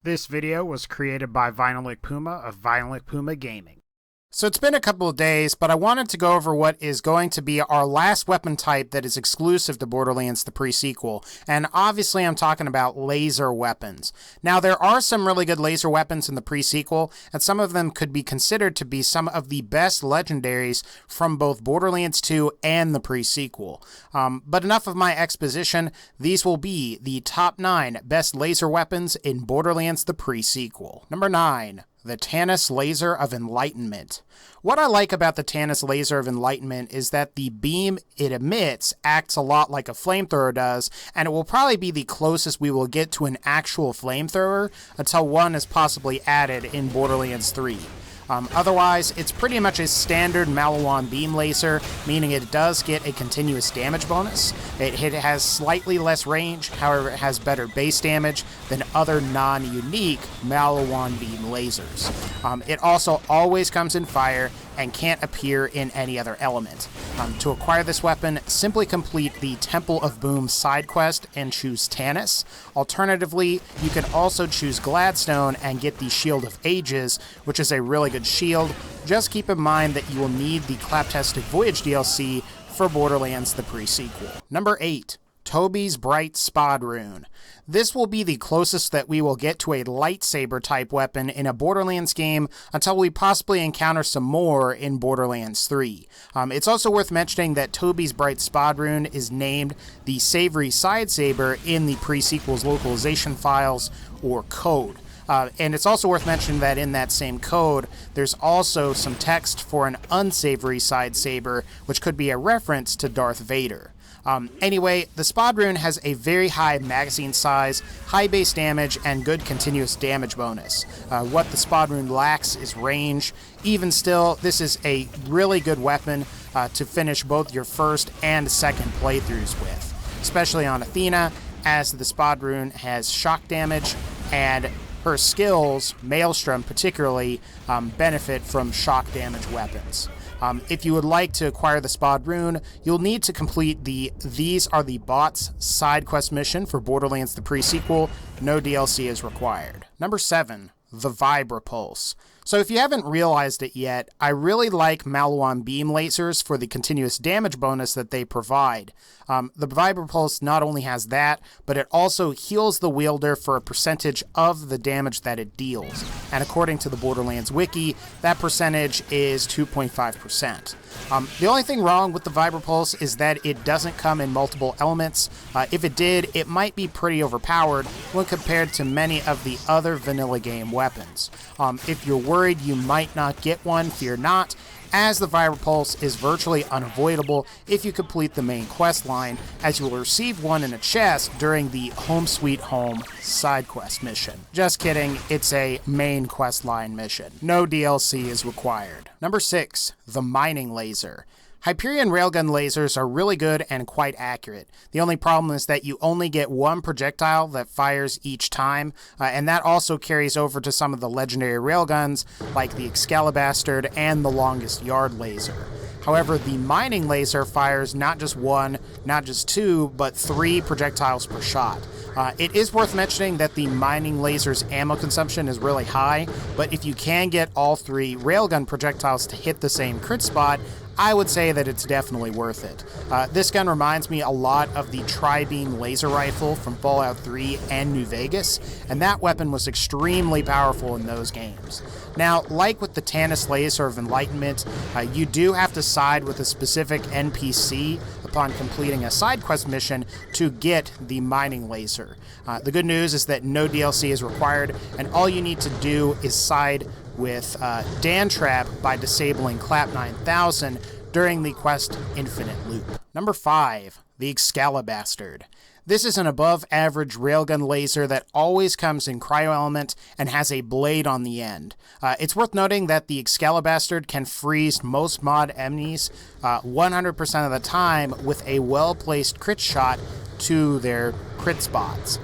This video was created by VinylicPuma of VinylicPumaGaming. So it's been a couple of days, but I wanted to go over what is going to be our last weapon type that is exclusive to Borderlands, the pre-sequel. And obviously I'm talking about laser weapons. Now there are some really good laser weapons in the pre-sequel, and some of them could be considered to be some of the best legendaries from both Borderlands 2 and the pre-sequel. But enough of my exposition. These will be the top 9 best laser weapons in Borderlands, the pre-sequel. Number 9. The Tannis Laser of Enlightenment. What I like about the Tannis Laser of Enlightenment is that the beam it emits acts a lot like a flamethrower does, and it will probably be the closest we will get to an actual flamethrower until one is possibly added in Borderlands 3. Otherwise, it's pretty much a standard Maliwan beam laser, meaning it does get a continuous damage bonus. It has slightly less range, however it has better base damage than other non-unique Maliwan beam lasers. It also always comes in fire and can't appear in any other element. To acquire this weapon, simply complete the Temple of Boom side quest and choose Tannis. Alternatively, you can also choose Gladstone and get the Shield of Ages, which is a really good shield. Just keep in mind that you will need the Clap-Tested Voyage DLC for Borderlands the pre-sequel. Number 8. Tobys Bright Spod Rune. This will be the closest that we will get to a lightsaber type weapon in a Borderlands game until we possibly encounter some more in Borderlands 3. It's also worth mentioning that Tobys Bright Spod Rune is named the Savory Side Saber in the pre-sequel's localization files or code. And it's also worth mentioning that in that same code, there's also some text for an unsavory side saber, which could be a reference to Darth Vader. Anyway, the Spod Rune has a very high magazine size, high base damage, and good continuous damage bonus. What the Spod Rune lacks is range. Even still, this is a really good weapon to finish both your first and second playthroughs with, especially on Athena, as the Spod Rune has shock damage, and her skills, Maelstrom particularly, benefit from shock damage weapons. If you would like to acquire the Spod Rune, you'll need to complete the These Are the Bots side quest mission for Borderlands the pre-sequel. No DLC is required. Number 7. The vibrapulse. So if you haven't realized it yet, I really like Maliwan beam lasers for the continuous damage bonus that they provide. The vibrapulse not only has that, but it also heals the wielder for a percentage of the damage that it deals. And according to the Borderlands wiki, that percentage is 2.5%. The only thing wrong with the vibrapulse is that it doesn't come in multiple elements. If it did, it might be pretty overpowered when compared to many of the other vanilla game weapons. If you're worried you might not get one, fear not, as the vibrapulse is virtually unavoidable if you complete the main quest line, as you will receive one in a chest during the Home Sweet Home side quest mission. Just kidding, it's a main quest line mission. No DLC is required. Number 6. The Mining Laser. Hyperion railgun lasers are really good and quite accurate. The only problem is that you only get one projectile that fires each time, and that also carries over to some of the legendary railguns like the Excalibur and the Longest Yard laser. However, the mining laser fires not just one, not just two, but 3 projectiles per shot. It is worth mentioning that the mining laser's ammo consumption is really high, but if you can get all 3 railgun projectiles to hit the same crit spot, I would say that it's definitely worth it. This gun reminds me a lot of the Tri-Beam laser rifle from Fallout 3 and New Vegas, and that weapon was extremely powerful in those games. Now, like with the Tannis Laser of Enlightenment, you do have to side with a specific NPC upon completing a side quest mission to get the mining laser. The good news is that no DLC is required, and all you need to do is side with Dan Trap by disabling Clap 9000 during the quest Infinite Loop. Number 5. The Excalibur. This is an above-average railgun laser that always comes in cryo element and has a blade on the end. It's worth noting that the Excalibur can freeze most mod enemies 100% of the time with a well-placed crit shot to their crit spots.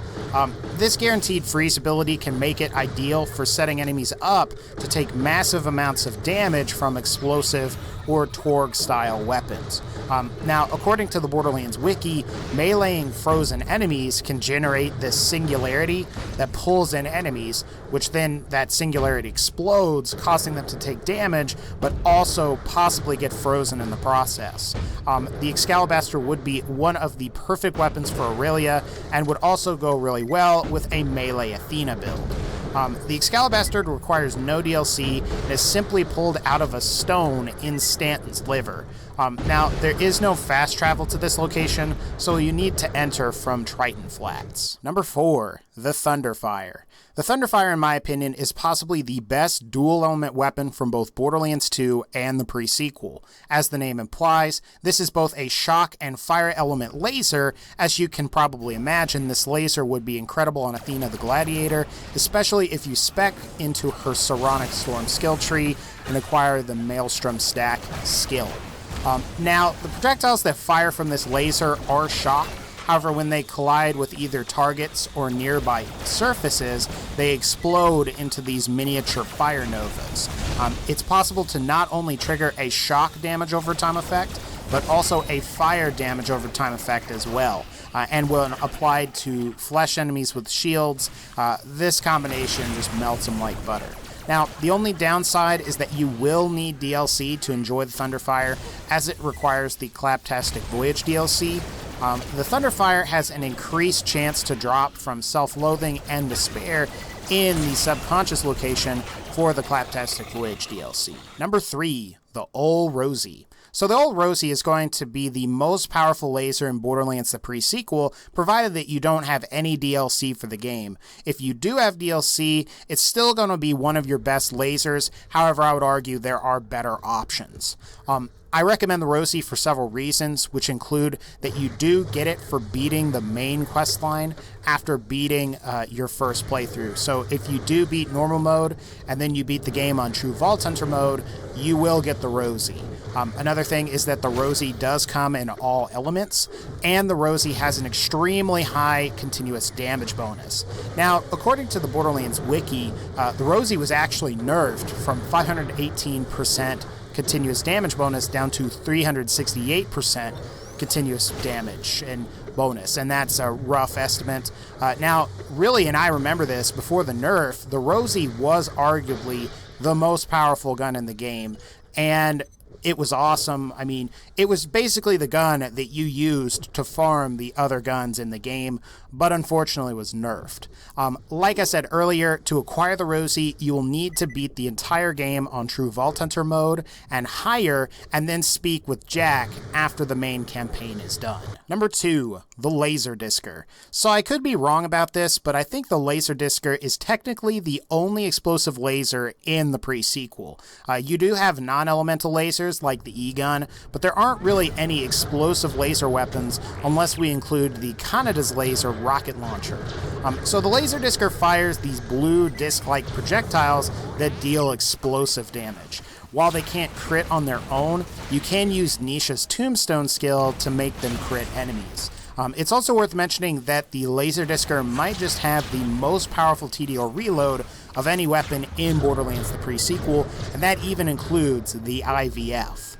This guaranteed freeze ability can make it ideal for setting enemies up to take massive amounts of damage from explosive or Torg-style weapons. Now, according to the Borderlands wiki, meleeing frozen enemies can generate this singularity that pulls in enemies, which then that singularity explodes, causing them to take damage, but also possibly get frozen in the process. The Excalibur would be one of the perfect weapons for Aurelia, and would also go really well with a melee Athena build. The Excalibur requires no DLC and is simply pulled out of a stone in Stanton's liver. Now, there is no fast travel to this location, so you need to enter from Triton Flats. Number 4, the Thunderfire. The Thunderfire, in my opinion, is possibly the best dual-element weapon from both Borderlands 2 and the pre-sequel. As the name implies, this is both a shock and fire element laser. As you can probably imagine, this laser would be incredible on Athena the Gladiator, especially if you spec into her Saronic Storm skill tree and acquire the Maelstrom Stack skill. Now, the projectiles that fire from this laser are shock. However, when they collide with either targets or nearby surfaces, they explode into these miniature fire novas. It's possible to not only trigger a shock damage over time effect, but also a fire damage over time effect as well. And when applied to flesh enemies with shields, this combination just melts them like butter. Now, the only downside is that you will need DLC to enjoy the Thunderfire, as it requires the Claptastic Voyage DLC. The Thunderfire has an increased chance to drop from self-loathing and despair in the subconscious location for the Claptastic Voyage DLC. Number 3, the Ol' Rosie. So the Ol' Rosie is going to be the most powerful laser in Borderlands the pre-sequel, provided that you don't have any DLC for the game. If you do have DLC, it's still going to be one of your best lasers. However, I would argue there are better options. I recommend the Rosie for several reasons, which include that you do get it for beating the main quest line after beating your first playthrough. So if you do beat normal mode and then you beat the game on True Vault Hunter mode, you will get the Rosie. Another thing is that the Rosie does come in all elements, and the Rosie has an extremely high continuous damage bonus. Now, according to the Borderlands wiki, the Rosie was actually nerfed from 518% continuous damage bonus down to 368% continuous damage and bonus, and that's a rough estimate. Now, really, and I remember this, before the nerf, the Rosie was arguably the most powerful gun in the game, and it was awesome. I mean, it was basically the gun that you used to farm the other guns in the game, but unfortunately was nerfed. Like I said earlier, to acquire the Rosie, you will need to beat the entire game on True Vault Hunter mode and higher, and then speak with Jack after the main campaign is done. Number 2, the Laserdiscer. So I could be wrong about this, but I think the Laserdiscer is technically the only explosive laser in the pre-sequel. You do have non-elemental lasers like the E-gun, but there aren't really any explosive laser weapons unless we include the Kanada's laser rocket launcher. So the Laserdiscer fires these blue disc-like projectiles that deal explosive damage. While they can't crit on their own, you can use Nisha's Tombstone skill to make them crit enemies. It's also worth mentioning that the Laserdiscer might just have the most powerful TDO reload of any weapon in Borderlands the pre-sequel, and that even includes the IVF.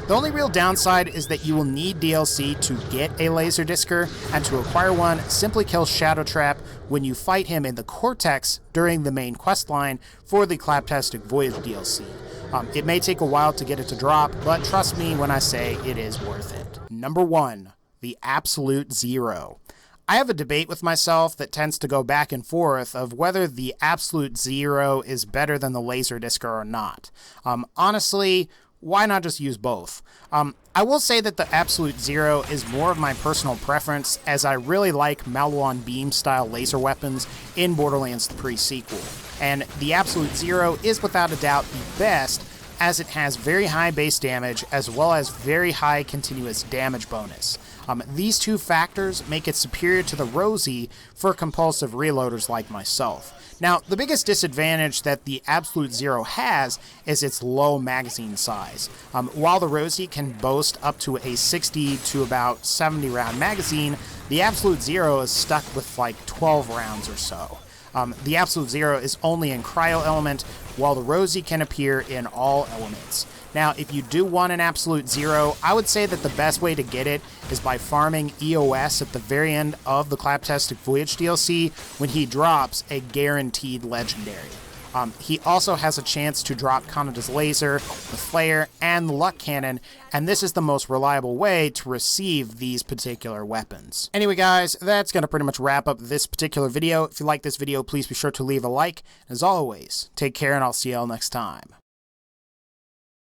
The only real downside is that you will need DLC to get a Laserdiscer, and to acquire one, simply kill Shadowtrap when you fight him in the Cortex during the main questline for the Claptastic Voyage DLC. It may take a while to get it to drop, but trust me when I say it is worth it. Number 1, the Absolute Zero. I have a debate with myself that tends to go back and forth of whether the Absolute Zero is better than the Laserdiscer or not. Honestly, why not just use both? I will say that the Absolute Zero is more of my personal preference, as I really like Maliwan Beam style laser weapons in Borderlands the pre-sequel. And the Absolute Zero is without a doubt the best, as it has very high base damage as well as very high continuous damage bonus. These two factors make it superior to the Rosie for compulsive reloaders like myself. Now, the biggest disadvantage that the Absolute Zero has is its low magazine size. While the Rosie can boast up to a 60 to about 70 round magazine, the Absolute Zero is stuck with like 12 rounds or so. The Absolute Zero is only in Cryo Element, while the Rosie can appear in all elements. Now, if you do want an absolute zero, I would say that the best way to get it is by farming EOS at the very end of the Claptastic Voyage DLC when he drops a guaranteed legendary. He also has a chance to drop Kanada's Laser, the Flare, and the Luck Cannon, and this is the most reliable way to receive these particular weapons. Anyway guys, that's going to pretty much wrap up this particular video. If you like this video, please be sure to leave a like. As always, take care and I'll see y'all next time.